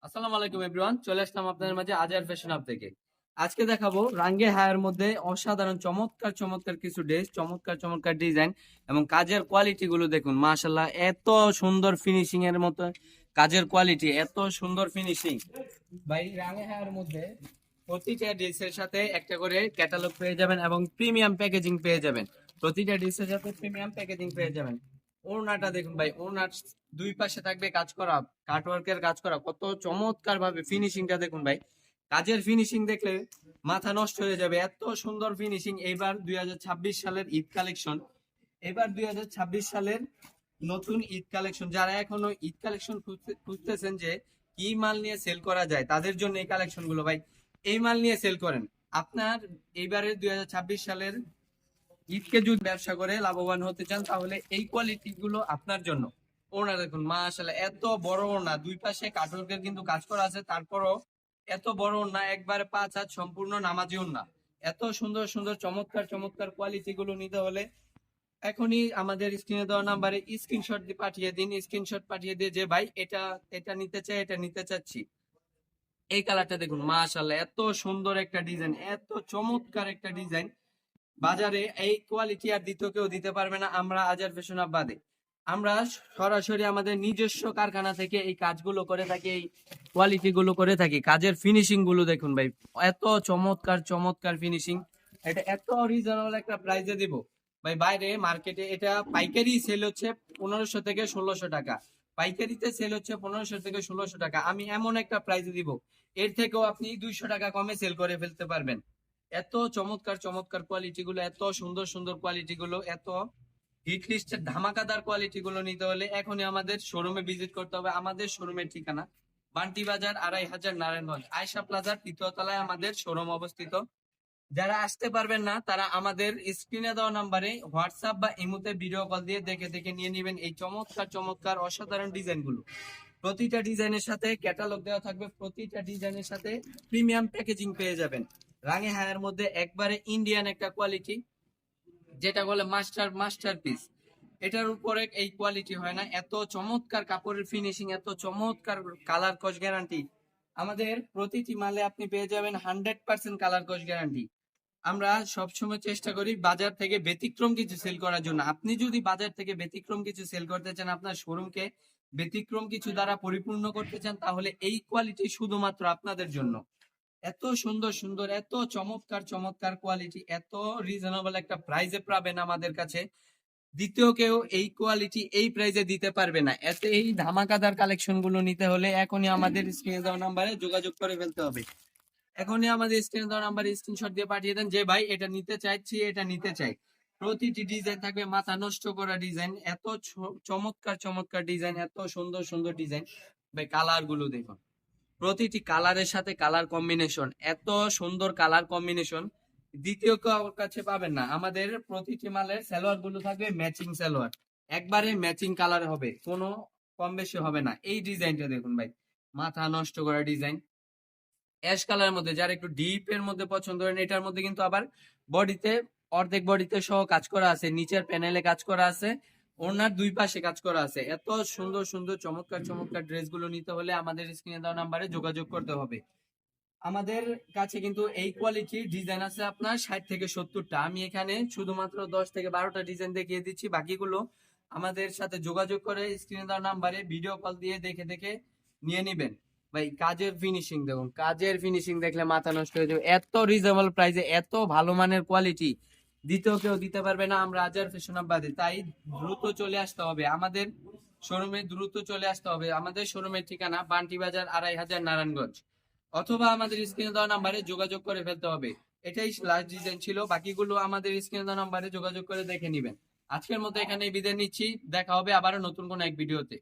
আসসালামু আলাইকুম এভরিওয়ান, চলে আসলাম আপনাদের মাঝে আজার ফ্যাশন হাব থেকে। আজকে দেখাবো রাঙ্গে হায়ার মধ্যে অসাধারণ চমৎকার চমৎকার কিছু ড্রেস, চমৎকার চমৎকার ডিজাইন এবং কাজের কোয়ালিটি গুলো দেখুন। মাশাআল্লাহ, এত সুন্দর ফিনিশিং এর মতো কাজের কোয়ালিটি, এত সুন্দর ফিনিশিং। ভাই রাঙ্গে হায়ার মধ্যে প্রতিটা ড্রেসের সাথে একটা করে ক্যাটালগ পেয়ে যাবেন এবং প্রিমিয়াম প্যাকেজিং পেয়ে যাবেন। প্রতিটা ড্রেসের সাথে প্রিমিয়াম প্যাকেজিং পেয়ে যাবেন। ওড়নাটা দেখুন ভাই, ওড়নার দুই পাশে থাকবে কাজ করা, কাটওয়ার্কের কাজ করা, কত চমৎকার ভাবে ফিনিশিংটা দেখুন ভাই। কাজের ফিনিশিং দেখলে মাথা নষ্ট হয়ে যাবে, এত সুন্দর ফিনিশিং। এবার 2026 সালের ঈদ কালেকশন, এবার 2026 সালের নতুন ঈদ কালেকশন। যারা এখনো ঈদ কালেকশন খুঁজতেছেন যে কি মাল নিয়ে সেল করা যায়, তাদের জন্য এই কালেকশন গুলো ভাই। এই মাল নিয়ে সেল করেন, আপনার এইবারের 2026 সালের ঈদকে যদি ব্যবসা করে লাভবান হতে চান, তাহলে এই কোয়ালিটি গুলো আপনার জন্য। ওড়না দেখুন, মাশাআল্লাহ, এত বড় ওড়না, দুই পাশে কাটওয়ার্কের কিন্তু কাজ করা আছে, তারপরও এত বড় ওড়না, একবারে 5 হাত সম্পূর্ণ নামাজি ওড়না। এত সুন্দর সুন্দর চমৎকার চমৎকার কোয়ালিটি গুলো নিতে হলে এখনই আমাদের স্ক্রিনে দেওয়া নাম্বারে স্ক্রিনশট দিয়ে পাঠিয়ে দিন। স্ক্রিনশট পাঠিয়ে দিয়ে যে ভাই এটা এটা নিতে চাই, এটা নিতে চাচ্ছি। এই কালারটা দেখুন, মাশাআল্লাহ, এত সুন্দর একটা ডিজাইন, এত চমৎকার একটা ডিজাইন। বাজারে এই কোয়ালিটি আর দ্বিতীয় কেউ দিতে পারবে না, আমরা আজার ফ্যাশন হাব বাদে। আমরা সরাসরি আমাদের নিজস্ব কারখানা থেকে এই কাজগুলো করে থাকি, এই কোয়ালিটি গুলো করে থাকি। কাজের ফিনিশিং গুলো দেখুন ভাই, এত চমৎকার চমৎকার ফিনিশিং। এটা এত রিজনেবল একটা প্রাইসে দিব ভাই। বাইরে মার্কেটে এটা পাইকারি সেল হচ্ছে 1500 থেকে 1600 টাকা, পাইকারিতে সেল হচ্ছে 1500 থেকে 1600 টাকা। আমি এমন একটা প্রাইসে দিব, এর থেকেও আপনি 200 টাকা কমে সেল করে ফেলতে পারবেন। এত চমৎকার চমৎকার কোয়ালিটি গুলো, এত সুন্দর সুন্দর কোয়ালিটি গুলো, এত হিট লিস্টের ধামাকাদার কোয়ালিটি গুলো নিতে হলে এখনই আমাদের শোরুমে ভিজিট করতে হবে। আমাদের শোরুমের ঠিকানা বান্টি বাজার 2500 নারায়ণগঞ্জ, আয়শা প্লাজার 3য় তলায় আমাদের শোরুম অবস্থিত। যারা আসতে পারবেন না, তারা আমাদের স্ক্রিনে দেওয়া নাম্বারে হোয়াটসঅ্যাপ বা ইমোতে ভিডিও কল দিয়ে দেখে দেখে নিয়ে নেবেন এই চমৎকার চমৎকার অসাধারণ ডিজাইন গুলো। প্রতিটা ডিজাইনের সাথে ক্যাটালগ দেওয়া থাকবে, প্রতিটা ডিজাইনের সাথে প্রিমিয়াম প্যাকেজিং পেয়ে যাবেন। রাঙে হায়ার মধ্যে একবারে ইন্ডিয়ান একটা কোয়ালিটি, যেটা বলে মাস্টার মাস্টারপিস। এটার উপরে এই কোয়ালিটি হয় না, এত চমৎকার কাপড়ের ফিনিশিং, এত চমৎকার কালার কস গ্যারান্টি। আমাদের প্রতিটি মালে আপনি পেয়ে যাবেন 100% কালার কস গ্যারান্টি। আমরা সবসময় চেষ্টা করি বাজার থেকে ব্যতিক্রম কিছু সেল করার জন্য। আপনি যদি বাজার থেকে ব্যতিক্রম কিছু সেল করতে চান, আপনার শোরুমকে ব্যতিক্রম কিছু দ্বারা পরিপূর্ণ করতে চান, তাহলে এই কোয়ালিটি শুধুমাত্র আপনাদের জন্য। এত সুন্দর সুন্দর, এত চমৎকার চমৎকার কোয়ালিটি, এত রিজনেবল একটা প্রাইসে পাবেন আমাদের কাছে। দ্বিতীয় কেউ এই কোয়ালিটি এই প্রাইসে দিতে পারবে না। এত এই ধামাকাদার কালেকশন গুলো নিতে হলে এখনই আমাদের স্ক্রিনে দেওয়া নাম্বারে যোগাযোগ করে ফেলতে হবে। এখনই আমাদের স্ক্রিনে দেওয়া নাম্বারে স্ক্রিনশট দিয়ে পাঠিয়ে দেন যে ভাই এটা নিতে চাইছি, এটা নিতে চাই। প্রতিটি ডিজাইন থাকবে মাথা নষ্ট করা ডিজাইন, এত চমৎকার চমৎকার ডিজাইন, এত সুন্দর সুন্দর ডিজাইন। ভাই কালার গুলো দেখুন, প্রতিটি কালারের সাথে কালার কম্বিনেশন, এত সুন্দর কালার কম্বিনেশন দ্বিতীয় কারোর কাছে পাবেন না। আমাদের প্রতিটি মালের সালোয়ার গুলো থাকবে ম্যাচিং সালোয়ার, একবারে ম্যাচিং কালার হবে, কোনো কম বেশি হবে না। এই ডিজাইনটা দেখুন ভাই, মাথা নষ্ট করা ডিজাইন, অ্যাশ কালারের মধ্যে। যারা একটু ডিপ এর মধ্যে পছন্দ করেন, এটার মধ্যে কিন্তু আবার বডিতে, অর্ধেক বডিতে সহ কাজ করা আছে, নিচের প্যানেলে কাজ করা আছে, ওনার দুই পাশে কাজ করা আছে। এত সুন্দর সুন্দর চমৎকার চমৎকার ড্রেস গুলো নিতে হলে আমাদের স্ক্রিনে দেওয়া নাম্বারে যোগাযোগ করতে হবে। আমাদের কাছে কিন্তু এই কোয়ালিটির ডিজাইন আছে আপনার 60 থেকে 70টা। আমি এখানে শুধুমাত্র 10 থেকে 12টা ডিজাইন দেখিয়ে দিচ্ছি, বাকিগুলো আমাদের সাথে যোগাযোগ করে স্ক্রিনে দেওয়া নাম্বারে ভিডিও কল দিয়ে দেখে দেখে নিয়ে নিবেন। ভাই কাজের ফিনিশিং দেখুন, কাজের ফিনিশিং দেখলে মাথা নষ্ট হয়ে যাবে। এত রিজনেবল প্রাইসে এত ভালো মানের কোয়ালিটি দ্বিতীয় কেউ দিতে পারবে না, আমরা আজার ফ্যাশন হাব বাদে। তাই দ্রুত চলে আসতে হবে আমাদের শোরুমে, দ্রুত চলে আসতে হবে। আমাদের শোরুমের ঠিকানা বান্টি বাজার 2500 নারায়ণগঞ্জ, অথবা আমাদের স্ক্রিনে দেওয়া নাম্বারে যোগাযোগ করে ফেলতে হবে। এটাই লাস্ট ডিজাইন ছিল, বাকিগুলো আমাদের স্ক্রিনে দেওয়া নাম্বারে যোগাযোগ করে দেখে নিবেন। আজকের মতো এখানে বিদায় নিচ্ছি, দেখা হবে আবারও নতুন কোনো এক ভিডিওতে।